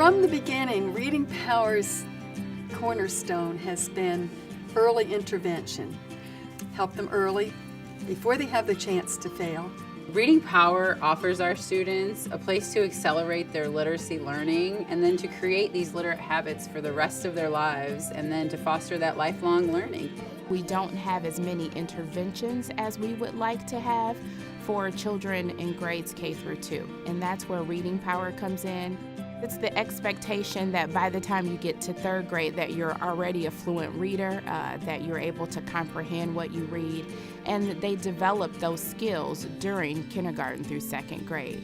From the beginning, Reading Power's cornerstone has been early intervention. Help them early, before they have the chance to fail. Reading Power offers our students a place to accelerate their literacy learning and then to create these literate habits for the rest of their lives and then to foster that lifelong learning. We don't have as many interventions as we would like to have for children in grades K through 2, and that's where Reading Power comes in. It's the expectation that by the time you get to 3rd grade that you're already a fluent reader, that you're able to comprehend what you read, and they develop those skills during kindergarten through 2nd grade.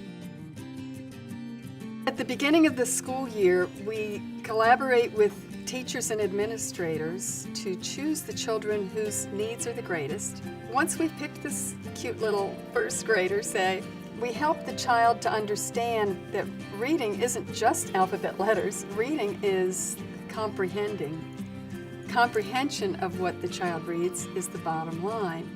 At the beginning of the school year, we collaborate with teachers and administrators to choose the children whose needs are the greatest. Once we've picked this cute little 1st grader, say, we help the child to understand that reading isn't just alphabet letters. Reading is comprehending. Comprehension of what the child reads is the bottom line.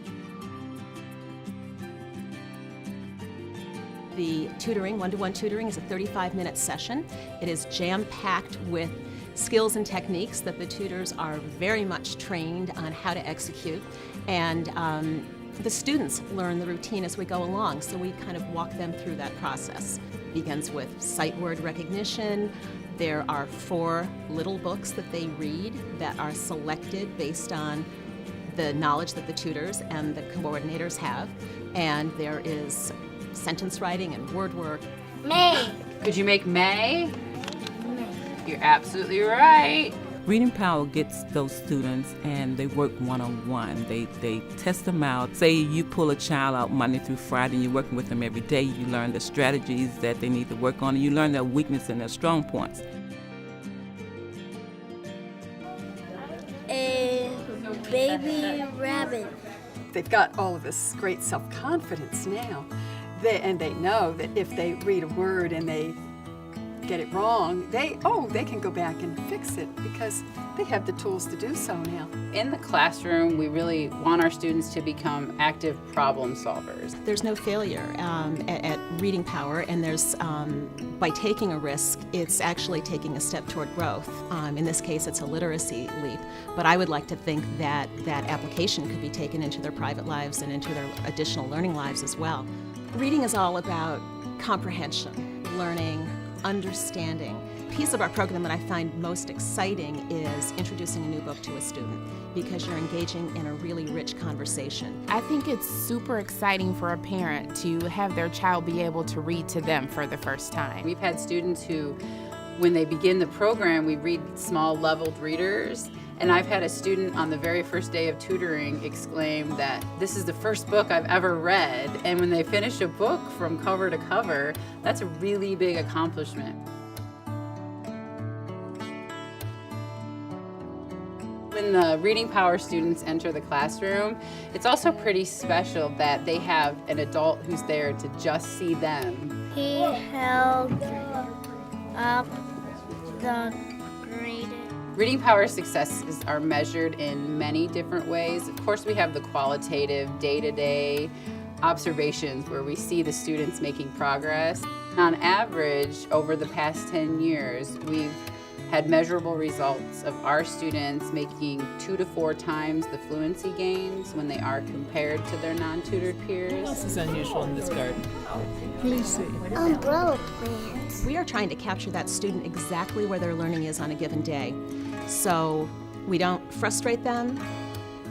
The tutoring, one-to-one tutoring, is a 35-minute session. It is jam-packed with skills and techniques that the tutors are very much trained on how to execute, and the students learn the routine as we go along, so we kind of walk them through that process. It begins with sight word recognition. There are 4 little books that they read that are selected based on the knowledge that the tutors and the coordinators have, and there is sentence writing and word work. May. Could you make May? May. You're absolutely right. Reading Power gets those students and they work one-on-one. They test them out. Say you pull a child out Monday through Friday and you're working with them every day. You learn the strategies that they need to work on and you learn their weakness and their strong points. A baby rabbit. They've got all of this great self-confidence now. They know that if they read a word and they get it wrong, they can go back and fix it because they have the tools to do so now. In the classroom, we really want our students to become active problem solvers. There's no failure at Reading Power, and there's by taking a risk, it's actually taking a step toward growth. In this case, it's a literacy leap, but I would like to think that that application could be taken into their private lives and into their additional learning lives as well. Reading is all about comprehension, learning, understanding. The piece of our program that I find most exciting is introducing a new book to a student because you're engaging in a really rich conversation. I think it's super exciting for a parent to have their child be able to read to them for the first time. We've had students who, when they begin the program, we read small leveled readers. And I've had a student on the very first day of tutoring exclaim that this is the first book I've ever read. And when they finish a book from cover to cover, that's a really big accomplishment. When the Reading Power students enter the classroom, it's also pretty special that they have an adult who's there to just see them. He held up the graded. Reading Power successes are measured in many different ways. Of course, we have the qualitative, day-to-day observations where we see the students making progress. On average, over the past 10 years, we've had measurable results of our students making 2 to 4 times the fluency gains when they are compared to their non-tutored peers. What else is unusual in this garden? Please see. Umbrella plants. We are trying to capture that student exactly where their learning is on a given day. So we don't frustrate them,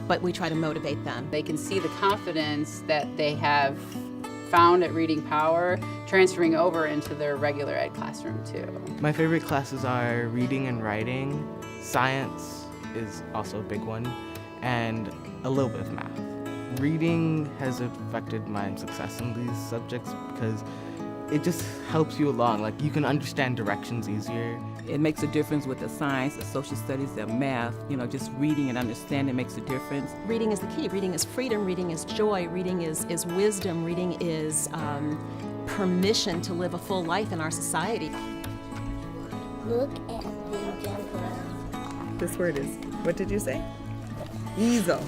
but we try to motivate them. They can see the confidence that they have found at Reading Power transferring over into their regular ed classroom too. My favorite classes are reading and writing. Science is also a big one, and a little bit of math. Reading has affected my success in these subjects because it just helps you along. Like, you can understand directions easier. It makes a difference with the science, the social studies, the math. Just reading and understanding makes a difference. Reading is the key. Reading is freedom, reading is joy, reading is wisdom, reading is permission to live a full life in our society. Look at the jumper. This word is, what did you say? Easel.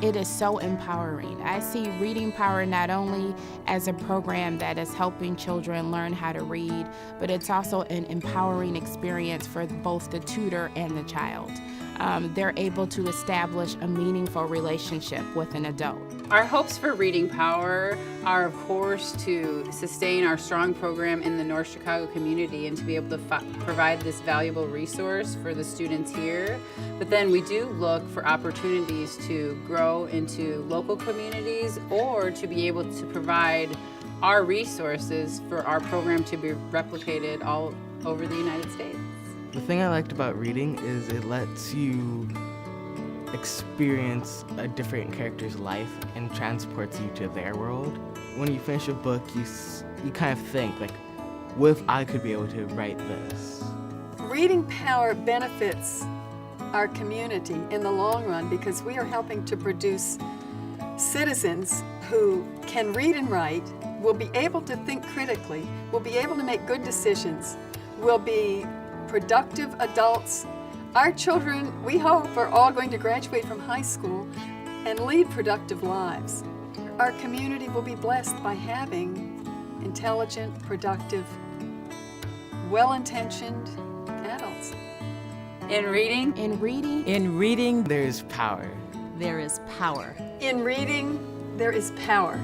It is so empowering. I see Reading Power not only as a program that is helping children learn how to read, but it's also an empowering experience for both the tutor and the child. They're able to establish a meaningful relationship with an adult. Our hopes for Reading Power are, of course, to sustain our strong program in the North Chicago community and to be able to provide this valuable resource for the students here. But then we do look for opportunities to grow into local communities or to be able to provide our resources for our program to be replicated all over the United States. The thing I liked about reading is it lets you experience a different character's life and transports you to their world. When you finish a book, you kind of think, like, what if I could be able to write this? Reading Power benefits our community in the long run because we are helping to produce citizens who can read and write, will be able to think critically, will be able to make good decisions, will be productive adults. Our children, we hope, are all going to graduate from high school and lead productive lives. Our community will be blessed by having intelligent, productive, well-intentioned adults. In reading, In reading, There's power. There is power. In reading, there is power.